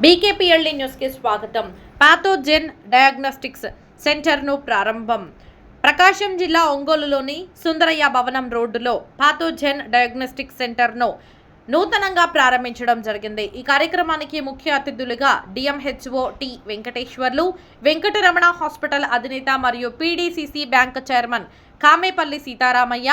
బీకేపీఎల్డీ news కి స్వాగతం. Pathogen diagnostics సెంటర్ను ప్రారంభం. ప్రకాశం జిల్లా ఒంగోలులోని సుందరయ్య భవనం రోడ్డులో పాథోజెన్ డయాగ్నోస్టిక్స్ సెంటర్ను నూతనంగా ప్రారంభించడం జరిగింది. ఈ కార్యక్రమానికి ముఖ్య అతిథులుగా DMHO T Venkateswarlu, Venkataramana hospital అధినేత మరియు PDCC bank chairman Kamepalli Seetharamaiah,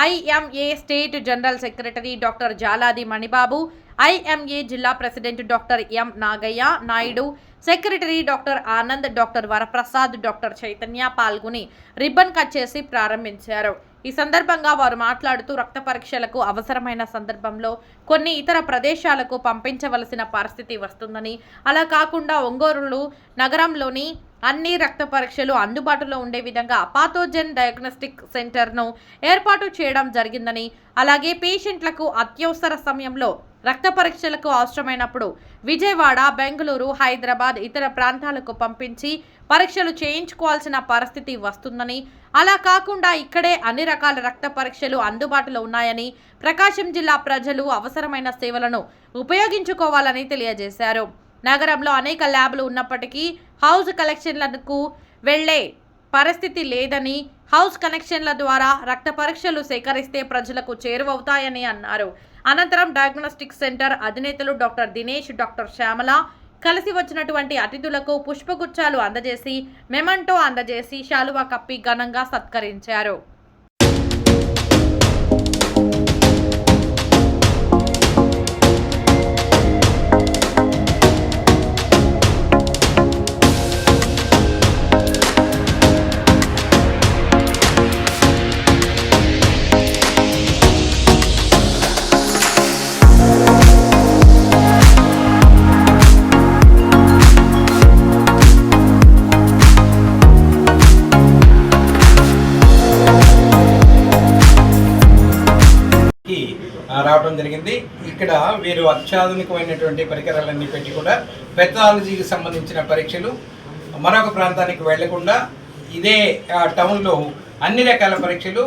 IMA state general secretary doctor Jaladi Manibabu, IMA జిల్లా president doctor M Nagaiah Naidu, secretary doctor Anand, doctor Varaprasad, doctor Chaitanya పాల్గొని రిబ్బన్ కట్ చేసి ప్రారంభించారు. ఈ సందర్భంగా వారు మాట్లాడుతూ రక్త పరీక్షలకు అవసరమైన సందర్భంలో కొన్ని ఇతర ప్రదేశాలకు పంపించవలసిన పరిస్థితి వస్తుందని, అలా కాకుండా ఒంగోలు నగరంలోని అన్ని రక్త పరీక్షలు అందుబాటులో ఉండే విధంగా పాథోజెన్ డయాగ్నోస్టిక్ సెంటర్ను ఏర్పాటు చేయడం జరిగిందని, అలాగే పేషెంట్లకు అత్యవసర సమయంలో రక్త పరీక్షలకు అవసరమైనప్పుడు విజయవాడ, బెంగళూరు, హైదరాబాద్, ఇతర ప్రాంతాలకు పంపించి పరీక్షలు చేయించుకోవాల్సిన పరిస్థితి వస్తుందని, అలా కాకుండా ఇక్కడే అన్ని రకాల రక్త పరీక్షలు అందుబాటులో ఉన్నాయని, ప్రకాశం జిల్లా ప్రజలు అవసరమైన సేవలను ఉపయోగించుకోవాలని తెలియజేశారు. నగరంలో అనేక ల్యాబ్లు ఉన్నప్పటికీ హౌస్ కలెక్షన్లకు వెళ్లే పరిస్థితి లేదని, హౌస్ కనెక్షన్ల ద్వారా రక్త పరీక్షలు సేకరిస్తే ప్రజలకు చేరువవుతాయని అన్నారు. అనంతరం డయాగ్నోస్టిక్ సెంటర్ అధినేతలు డాక్టర్ దినేష్, డాక్టర్ శ్యామల కలిసి వచ్చినటువంటి అతిథులకు పుష్పగుచ్చాలు అందజేసి, మెమంటో అందజేసి, శాలువా కప్పి ఘనంగా సత్కరించారు. రావడం జరిగింది. ఇక్కడ వీరు అత్యాధునికమైనటువంటి పరికరాలన్నీ పెట్టి కూడా పెథాలజీకి సంబంధించిన పరీక్షలు మరొక ప్రాంతానికి వెళ్లకుండా ఇదే టౌన్లో అన్ని రకాల పరీక్షలు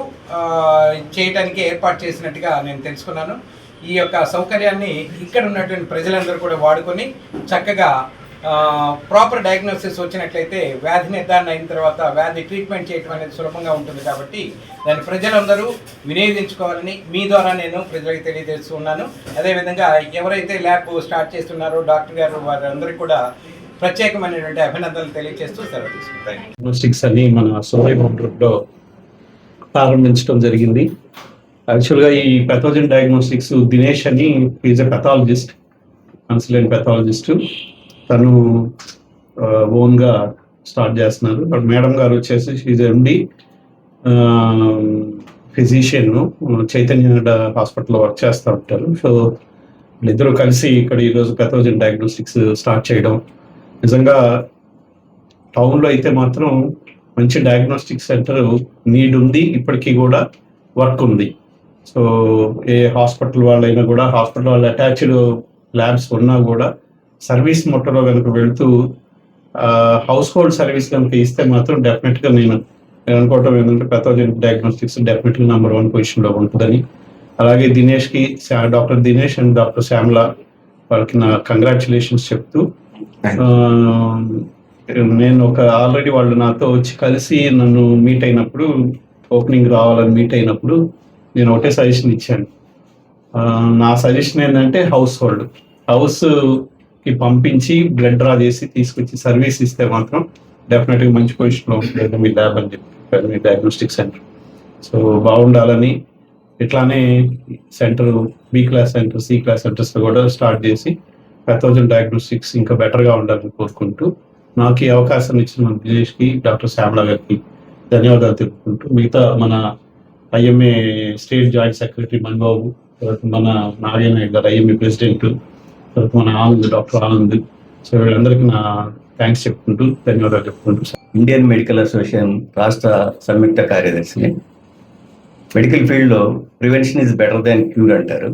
చేయడానికి ఏర్పాటు చేసినట్టుగా నేను తెలుసుకున్నాను. ఈ యొక్క సౌకర్యాన్ని ఇక్కడ ఉన్నటువంటి ప్రజలందరూ కూడా వాడుకొని చక్కగా ప్రాపర్ డయాగ్నోసిస్ వచ్చినట్లయితే వ్యాధి నిర్ధారణ అయిన తర్వాత వ్యాధి ట్రీట్మెంట్ చేయడం అనేది సులభంగా ఉంటుంది. కాబట్టి దాన్ని ప్రజలందరూ వినియోగించుకోవాలని మీ ద్వారా నేను ప్రజలకు తెలియజేస్తున్నాను. అదేవిధంగా ఎవరైతే ల్యాబ్ స్టార్ట్ చేస్తున్నారో డాక్టర్ గారు వారందరికీ కూడా ప్రత్యేకమైనటువంటి అభినందనలు తెలియజేస్తూ సెలవు తీసుకుంటాను. డయాగ్నోస్టిక్స్ అని మన సోలైలో ప్రారంభించడం జరిగింది. యాక్చువల్గా ఈ పెథోజెన్ డయాగ్నోస్టిక్స్ దినేష్ అని is a pathologist, consultant pathologist. తను ఓన్గా స్టార్ట్ చేస్తున్నారు. బట్ మేడం గారు వచ్చేసి షీజ్ ఎండి ఫిజిషియన్, చైతన్య హాస్పిటల్లో వర్క్ చేస్తూ ఉంటారు. సో వీళ్ళిద్దరూ కలిసి ఇక్కడ ఈరోజు పెథోజెన్ డయాగ్నోస్టిక్స్ స్టార్ట్ చేయడం నిజంగా టౌన్లో అయితే మాత్రం మంచి డయాగ్నోస్టిక్ సెంటర్ నీడ్ ఉంది, ఇప్పటికీ కూడా వర్క్ ఉంది. సో ఏ హాస్పిటల్ వాళ్ళైనా కూడా, హాస్పిటల్ వాళ్ళు అటాచ్డ్ ల్యాబ్స్ ఉన్నా కూడా సర్వీస్ మొట్టలో కనుక వెళుతూ హౌస్ హోల్డ్ సర్వీస్ కనుక ఇస్తే మాత్రం డెఫినెట్గా నేను అనుకోవటం ఏంటంటే పెథోజెన్ డయాగ్నోస్టిక్స్ డెఫినెట్గా నెంబర్ 1 పొజిషన్లో ఉంటుందని. అలాగే దినేష్కి, doctor Dinesh and doctor Shyamala వాళ్ళకి నా కంగ్రాచులేషన్స్ చెప్తూ, నేను ఆల్రెడీ వాళ్ళు నాతో వచ్చి కలిసి నన్ను మీట్ అయినప్పుడు, ఓపెనింగ్ రావాలని మీట్ అయినప్పుడు నేను ఒకటే సజెషన్ ఇచ్చాను. నా సజెషన్ ఏంటంటే హౌస్కి పంపించి బ్లడ్ డ్రా చేసి తీసుకొచ్చి సర్వీస్ ఇస్తే మాత్రం డెఫినెట్గా మంచి పొజిషన్లో ఉంటుంది మీ ల్యాబ్ అని చెప్పి, మీ డయాగ్నోస్టిక్ సెంటర్. సో బాగుండాలని ఇట్లానే centre B class centre, C class సెంటర్స్లో కూడా స్టార్ట్ చేసి పెథోజెన్ డయాగ్నోస్టిక్స్ ఇంకా బెటర్గా ఉండాలని కోరుకుంటూ, నాకు ఈ అవకాశం ఇచ్చిన మన దినేష్కి, డాక్టర్ శ్యామల గారికి ధన్యవాదాలు తెలుపుకుంటూ, మిగతా మన IMA state joint secretary Manibabu, మన నాగయ్య నాయుడు గారు ఐఎంఏ ప్రెసిడెంట్, మన ఆనంద్, డాక్టర్ ఆనంద్, సో వీళ్ళందరికీ నా థ్యాంక్స్ చెప్పుకుంటూ ధన్యవాదాలు చెప్పుకుంటూ. ఇండియన్ మెడికల్ అసోసియేషన్ రాష్ట్ర సంయుక్త కార్యదర్శిని. మెడికల్ ఫీల్డ్లో prevention is better than cure అంటారు.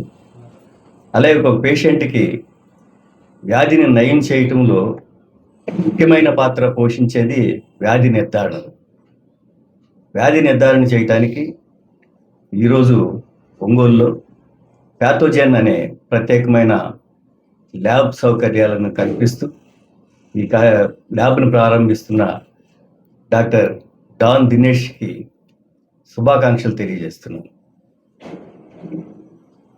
అలాగే ఒక పేషెంట్కి వ్యాధిని నయం చేయటంలో ముఖ్యమైన పాత్ర పోషించేది వ్యాధి నిర్ధారణ. వ్యాధి నిర్ధారణ చేయటానికి ఈరోజు ఒంగోలులో పాథోజెన్ అనే ప్రత్యేకమైన ల్యాబ్ సౌకర్యాలను కల్పిస్తూ ఈ ల్యాబ్ను ప్రారంభిస్తున్న డాక్టర్ డాన్ దినేష్కి శుభాకాంక్షలు తెలియజేస్తున్నాను.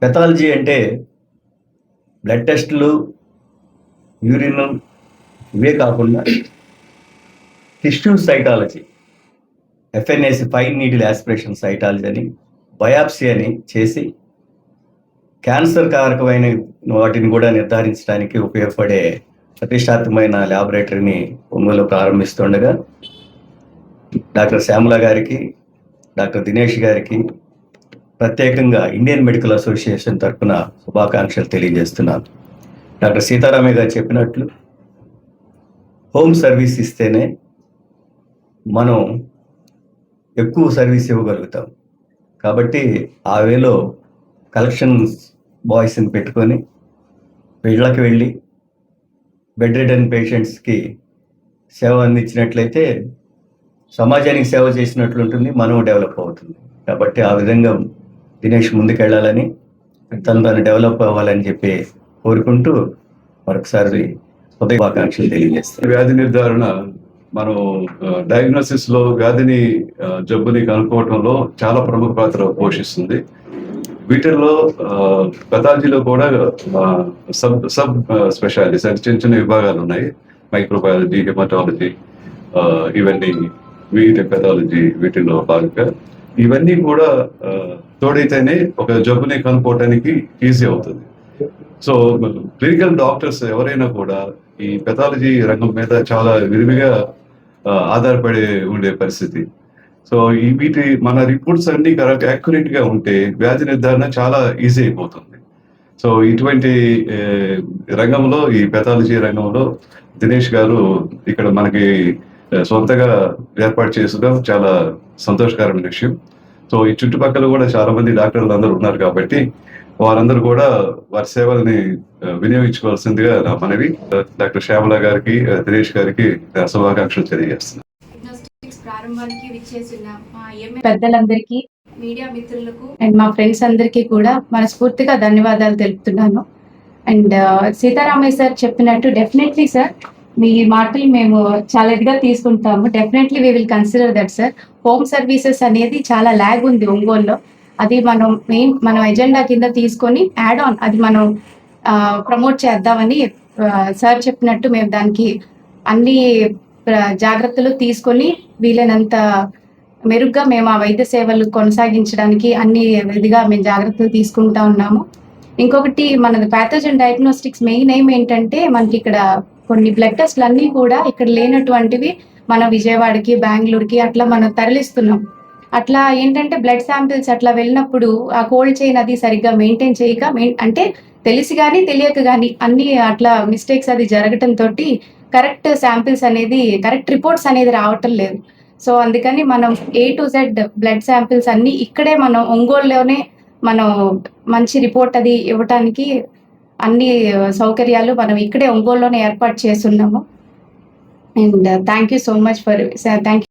పెథాలజీ అంటే బ్లడ్ టెస్టులు, యూరిన్ ఇవే కాకుండా tissue cytology, FNAC fine needle aspiration cytology అని, బయాప్సీ అని చేసి క్యాన్సర్ కారకమైన వాటిని కూడా నిర్ధారించడానికి ఉపయోగపడే ప్రతిష్టాత్మకమైన ల్యాబొరేటరీని ఒంగోలు ప్రారంభిస్తుండగా డాక్టర్ శ్యామల గారికి, డాక్టర్ దినేష్ గారికి ప్రత్యేకంగా ఇండియన్ మెడికల్ అసోసియేషన్ తరఫున శుభాకాంక్షలు తెలియజేస్తున్నాను. డాక్టర్ సీతారామయ్య గారు చెప్పినట్లు హోమ్ సర్వీస్ ఇస్తేనే మనం ఎక్కువ సర్వీస్ ఇవ్వగలుగుతాం. కాబట్టి ఆ వేలో కలెక్షన్స్ బాయ్స్ని పెట్టుకొని ఇళ్ళకి వెళ్ళి బెడ్ రిడన్ పేషెంట్స్కి సేవ అందించినట్లయితే సమాజానికి సేవ చేసినట్లు ఉంటుంది, మనం డెవలప్ అవుతుంది. కాబట్టి ఆ విధంగా దినేష్ ముందుకెళ్ళాలని, తను డెవలప్ అవ్వాలని చెప్పి కోరుకుంటూ మరొకసారి శుభాకాంక్షలు తెలియజేస్తాను. వ్యాధి నిర్ధారణ మనం డయాగ్నోసిస్ లో వ్యాధిని జబ్బుని కనుక్కోవడంలో చాలా ప్రముఖ పాత్ర పోషిస్తుంది. వీటిల్లో పెథాలజీలో కూడా సబ్ స్పెషాలిటీస్ అంటే చిన్న చిన్న విభాగాలు ఉన్నాయి. మైక్రోబయాలజీ, హెమటాలజీ, ఇవన్నీ వీటి పెథాలజీ వీటిలో భాగంగా ఇవన్నీ కూడా తోడైతేనే ఒక జబ్బుని కనుక్కోవటానికి ఈజీ అవుతుంది. సో క్లినికల్ డాక్టర్స్ ఎవరైనా కూడా ఈ పెథాలజీ రంగం మీద చాలా విరివిగా ఆధారపడి ఉండే పరిస్థితి. సో వీటి మన రిపోర్ట్స్ అన్ని కరెక్ట్ యాక్యురేట్ గా ఉంటే వ్యాధి నిర్ధారణ చాలా ఈజీ అయిపోతుంది. సో ఇటువంటి రంగంలో, ఈ పెథాలజీ రంగంలో దినేష్ గారు ఇక్కడ మనకి సొంతగా ఏర్పాటు చేసుకోవడం చాలా సంతోషకరమైన విషయం. సో ఈ చుట్టుపక్కల కూడా చాలా మంది డాక్టర్లు అందరూ ఉన్నారు కాబట్టి వారందరూ కూడా వారి సేవల్ని వినియోగించుకోవాల్సిందిగా నా మనవి. డాక్టర్ శ్యామల గారికి, దినేష్ గారికి శుభాకాంక్షలు తెలియజేస్తున్నాను. ప్రారంభానికి విచ్చేసిన మా పెద్దలందరికీ, మీడియా మిత్రులకు అండ్ మా ఫ్రెండ్స్ అందరికీ కూడా మనస్ఫూర్తిగా ధన్యవాదాలు తెలుపుతున్నాను. అండ్ సీతారామయ్య సార్ చెప్పినట్టు డెఫినెట్లీ సార్ మీ మాటలు మేము చాలా ఇదిగా తీసుకుంటాము. Definitely we will consider that sir. Home services అనేది చాలా ల్యాగ్ ఉంది ఒంగోలులో. అది మనం ఎజెండా కింద తీసుకొని యాడ్ ఆన్ అది మనం ప్రమోట్ చేద్దామని సార్ చెప్పినట్టు మేము దానికి అన్ని జాగ్రత్తలు తీసుకొని వీలైనంత మెరుగ్గా మేము ఆ వైద్య సేవలు కొనసాగించడానికి అన్ని విధిగా మేము జాగ్రత్తలు తీసుకుంటా ఉన్నాము. ఇంకొకటి మన ప్యాథోజన్ డయాగ్నోస్టిక్స్ మెయిన్ ఎయిమ్ ఏంటంటే మనకి ఇక్కడ కొన్ని బ్లడ్ టెస్ట్లు అన్నీ కూడా ఇక్కడ లేనటువంటివి మన విజయవాడకి, బెంగళూరుకి అట్లా మనం తరలిస్తున్నాం. అట్లా ఏంటంటే బ్లడ్ శాంపిల్స్ అట్లా వెళ్ళినప్పుడు ఆ కోల్డ్ చైన్ అది సరిగ్గా మెయింటైన్ చేయక అంటే తెలిసి కానీ తెలియక కానీ అన్ని అట్లా మిస్టేక్స్ అది జరగటంతో కరెక్ట్ శాంపిల్స్ అనేది, కరెక్ట్ రిపోర్ట్స్ అనేది రావటం లేదు. సో అందుకని మనం A to Z blood samples అన్ని ఇక్కడే మనం ఒంగోలులోనే మనం మంచి రిపోర్ట్ అది ఇవ్వటానికి అన్ని సౌకర్యాలు మనం ఇక్కడే ఒంగోలులోనే ఏర్పాటు చేస్తున్నాము. And thank you so much for thank